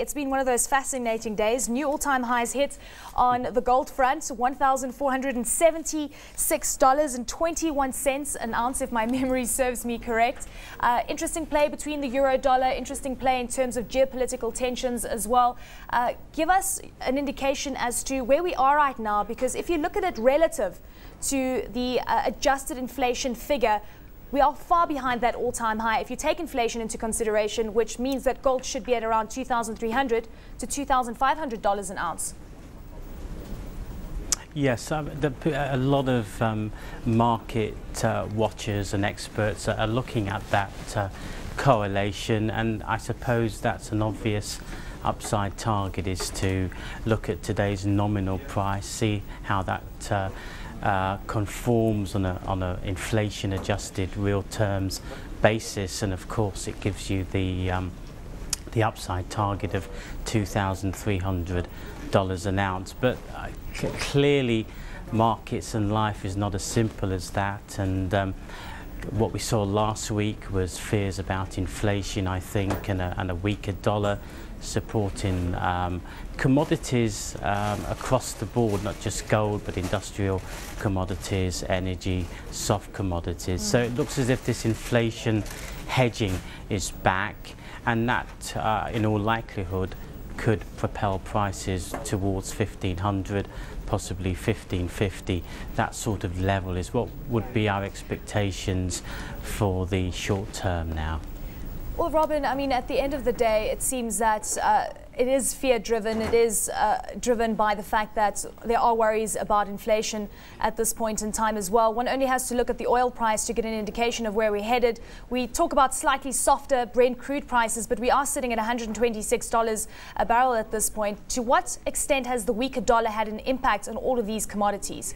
It's been one of those fascinating days. New all-time highs hit on the gold front, $1,476.21 an ounce, if my memory serves me correct. Interesting play between the euro-dollar, interesting play in terms of geopolitical tensions as well. Give us an indication as to where we are right now, because if you look at it relative to the adjusted inflation figure, we are far behind that all-time high if you take inflation into consideration, which means that gold should be at around $2,300 to $2,500 an ounce. Yes, a lot of market watchers and experts are looking at that correlation, and I suppose that's an obvious upside target, is to look at today's nominal price, see how that conforms on a inflation adjusted real terms basis, and of course it gives you the upside target of $2,300 an ounce. But clearly markets and life is not as simple as that, and what we saw last week was fears about inflation, I think, and a weaker dollar supporting commodities across the board, not just gold, but industrial commodities, energy, soft commodities. So it looks as if this inflation hedging is back, and that in all likelihood could propel prices towards 1,500, possibly 1,550. That sort of level is what would be our expectations for the short term now. Well, Robin, I mean, at the end of the day, it seems that it is fear-driven. It is driven by the fact that there are worries about inflation at this point in time as well. One only has to look at the oil price to get an indication of where we're headed. We talk about slightly softer Brent crude prices, but we are sitting at $126 a barrel at this point. To what extent has the weaker dollar had an impact on all of these commodities?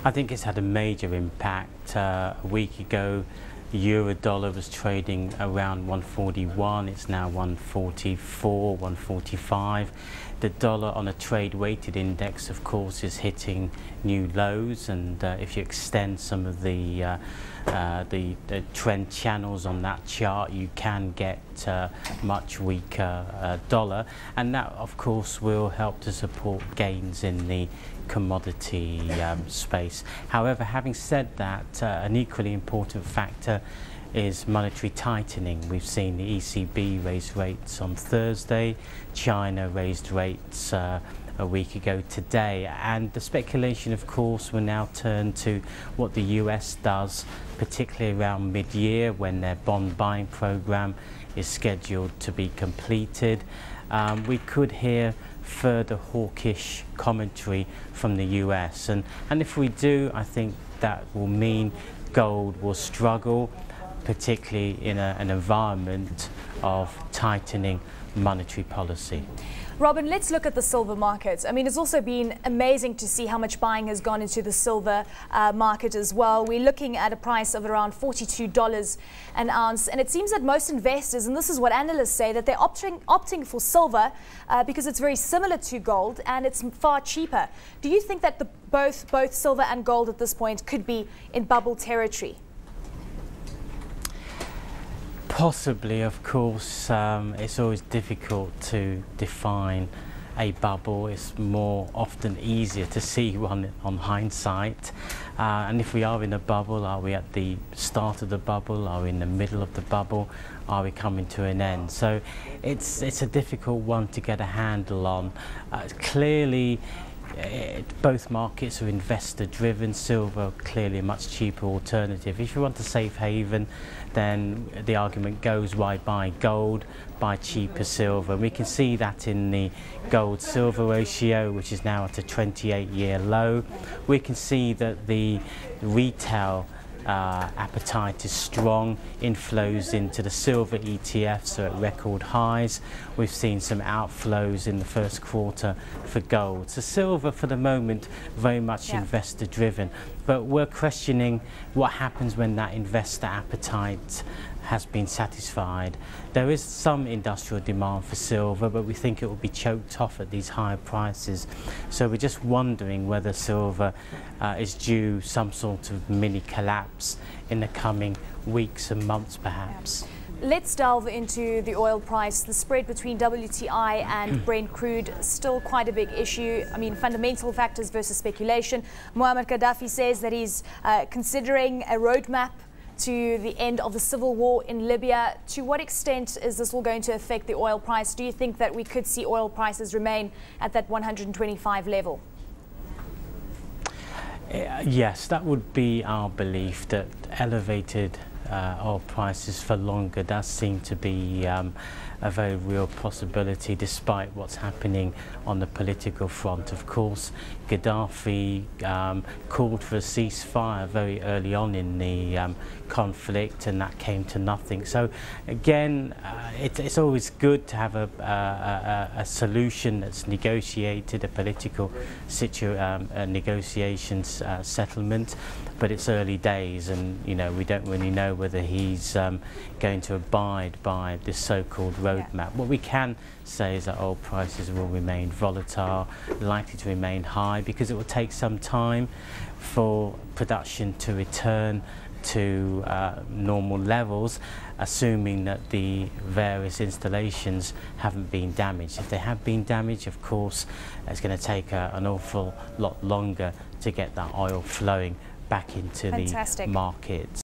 I think it's had a major impact. A week ago, euro dollar was trading around 141. It's now 144, 145. The dollar on a trade weighted index, of course, is hitting new lows, and if you extend some of the trend channels on that chart, you can get much weaker dollar, and that of course will help to support gains in the commodity space. However, having said that, an equally important factor is monetary tightening. We've seen the ECB raise rates on Thursday, China raised rates a week ago today, and the speculation of course will now turn to what the US does, particularly around mid-year when their bond buying program is scheduled to be completed. We could hear further hawkish commentary from the US, and if we do, I think that will mean gold will struggle, particularly in an environment of tightening monetary policy. Robin, let's look at the silver market. I mean, it's also been amazing to see how much buying has gone into the silver market as well. We're looking at a price of around $42 an ounce, and it seems that most investors, and this is what analysts say, that they're opting for silver because it's very similar to gold and it's far cheaper. Do you think that both silver and gold at this point could be in bubble territory? Possibly, of course. It's always difficult to define a bubble. It's more often easier to see one on hindsight. And if we are in a bubble, are we at the start of the bubble? Are we in the middle of the bubble? Are we coming to an end? So it's a difficult one to get a handle on. Clearly, both markets are investor driven. Silver clearly a much cheaper alternative. If you want a safe haven, then the argument goes, why buy gold, buy cheaper silver? And we can see that in the gold silver ratio, which is now at a 28-year low. We can see that the retail appetite is strong. Inflows into the silver ETFs are at record highs. We've seen some outflows in the first quarter for gold. So silver for the moment very much investor driven, but we're questioning what happens when that investor appetite has been satisfied. There is some industrial demand for silver, but we think it will be choked off at these higher prices. So we're just wondering whether silver is due some sort of mini collapse in the coming weeks and months perhaps. Let's delve into the oil price. The spread between WTI and Brent crude still quite a big issue. I mean, fundamental factors versus speculation. Muammar Gaddafi says that he's considering a roadmap to the end of the civil war in Libya. To what extent is this all going to affect the oil price? Do you think that we could see oil prices remain at that 125 level? Yes, that would be our belief, that elevated oil prices for longer does seem to be a very real possibility, despite what's happening on the political front. Of course, Gaddafi called for a ceasefire very early on in the conflict, and that came to nothing. So again, it's always good to have a solution that's negotiated, a political negotiations settlement, but it's early days, and we don't really know whether he's going to abide by this so-called roadmap. What we can say is that oil prices will remain volatile, likely to remain high, because it will take some time for production to return to normal levels, assuming that the various installations haven't been damaged. If they have been damaged, of course, it's going to take an awful lot longer to get that oil flowing back into the markets.